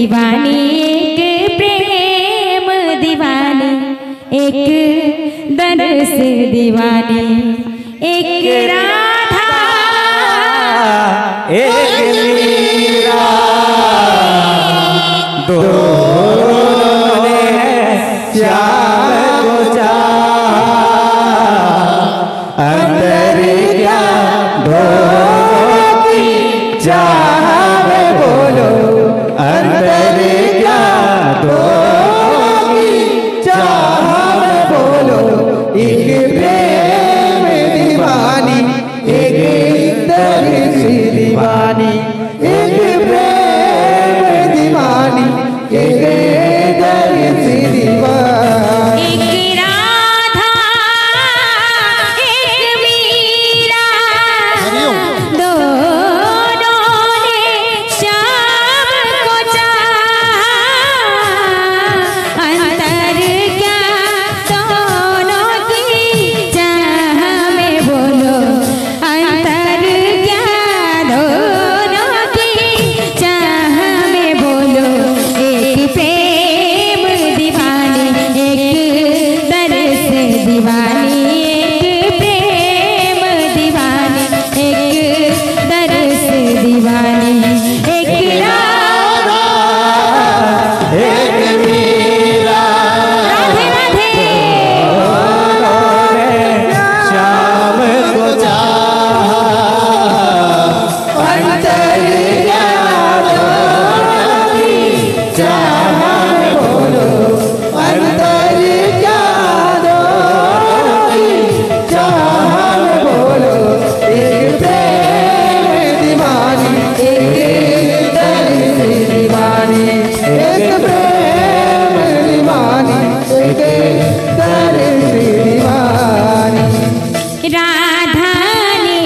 दीवानी एक प्रेम दीवानी एक दरस दीवानी एक राधा एक मीरा दोनों ने श्याम को चाहा अंदर क्या दोनों की चाह में बोलो अंदर क्या दोनों की चाह में बोलो एक प्रेम दीवानी एक दरस दीवानी एक प्रेम दीवानी एक दरस दीवानी एक राधा एक मीरा दोनों ने श्याम को चाहा अंतर क्या दोनों की चाह में बोलो अंतर क्या दोनों की चाह में बोलो एक प्रेम दीवानी एक दरस दीवानी एक प्रेम दीवानी एक दरस दीवानी एक राधा एक मीरा राधे राधे श्याम को चाहा अंतर क्या दोनों की चाह में बोलो अंतर क्या दोनों की चाह में बोलो एक प्रेम दीवानी एक दरस दीवानी एक प्रेम दीवानी एक दरस दीवानी राधा ने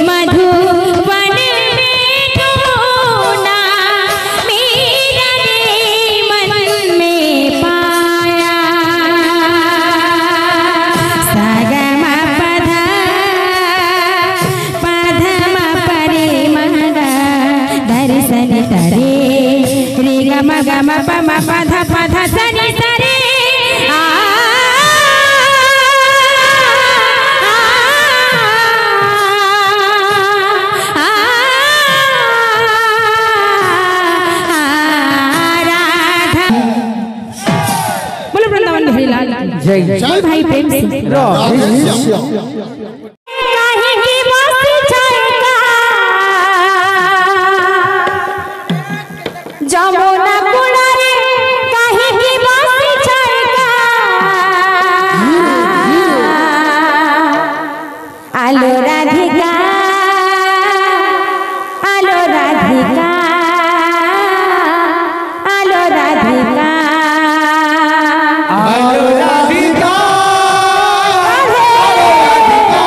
मधुवन में ढूंढा मीरा ने मन में पाया सागम पधा पधम परे मगा दर्शन तरे रे गम गम पम पध पध सनि सरे राधा बोलो वृंदावन बिहारी लाल की जय जय बोल भाई प्रेम से काहे की मस्ती छलका जमुना कुड़ारे काहे की मस्ती छलका आलो राधिका आलो राधिका आलो राधिका आलो राधिका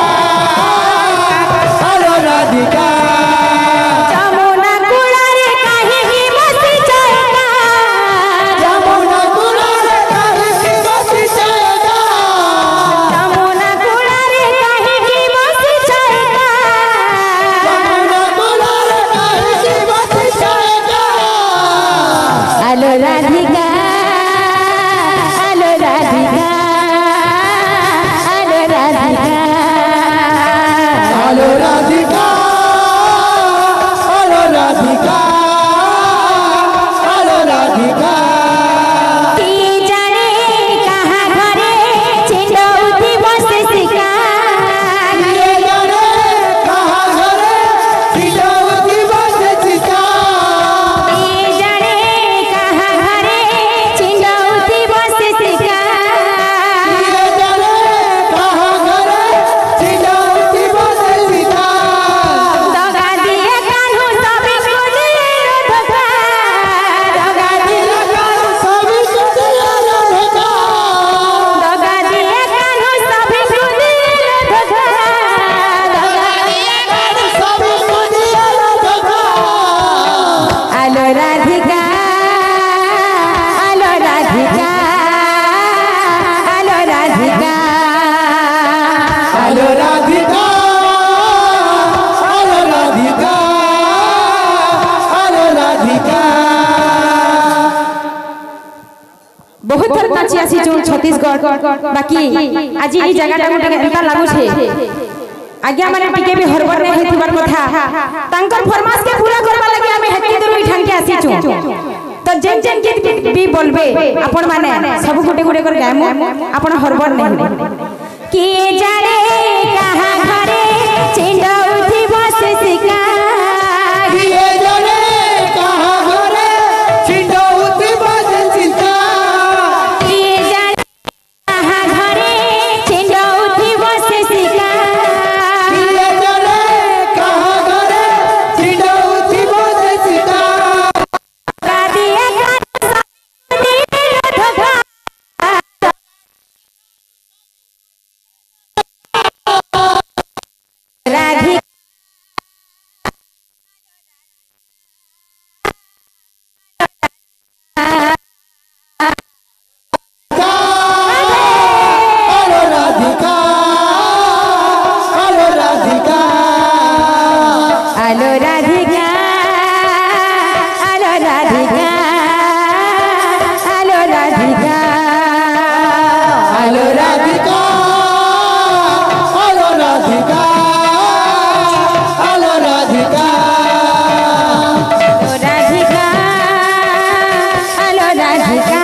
बहुत थर नाची आसी जो छत्तीसगढ़ बाकी आज ई जगह गोटे एंता लागू छे आज्ञा माने टिके भी हरबर नहीं हेतिबार कथा तांकर फरमास के पूरा करबा लागि हमें हेति दूर उठान के आसी छु तो जेन जेन गीत भी बोलबे आपण माने सब गोटे गोटे कर गायमु आपण हरबर नहीं के जाने कहां घरे चिंडा उठी बस सिका के जाने कहां घरे चिंडा उठी बस सिका के जाने कहां घरे चिंडा उठी बस सिका के जाने कहां घरे चिंडा उठी बस सिका का दिया धोखा राधी हेलो राधिका हेलो राधिका आलो राधिका आलो राधिका आलो Radhika hello Radhika hello Radhika hello Radhika आलो राधिका आलो राधिका